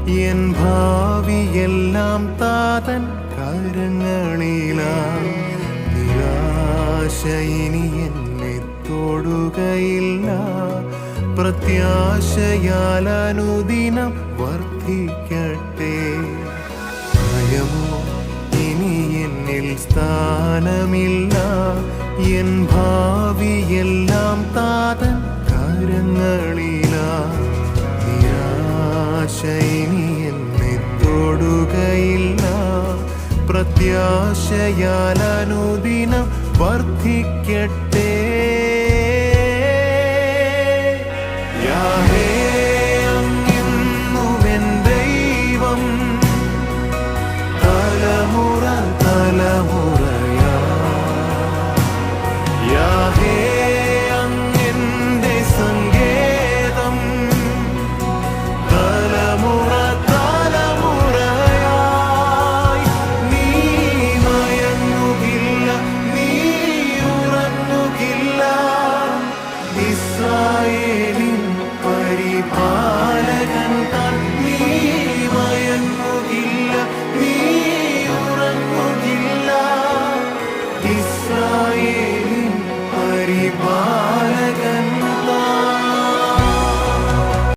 N ഭാവിയെല്ലാം താതൻ കരങ്ങളിലാ. നിരാശ ഇനി എന്നെ തൊടുകയില്ല. പ്രത്യാശയാൽ അനുദിനം വർദ്ധിക്കട്ടെ. ഭയമോ ഇനി എന്നിൽ സ്ഥാനമില്ല. എൻ ഭാവിയെല്ലാം താതൻ കരങ്ങളിലാ. നിരാശ ഇനി എന്നെ തൊടുകയില്ല. പ്രത്യാശയാൽ അനുദിനം വർദ്ധിക്കട്ടെ. യാഹേ അങ്ങെന്നുമെൻ ദൈവം, തലമുറ തലമുറയാ. യാഹേ അങ്ങെന്റെ സങ്കേതം, തലമുറ തലമുറയായി. നീ മയങ്ങുകില്ല, നീ ഉറങ്ങുകില്ല. ഇസ്രായേലിൻ പരിപാലകൻ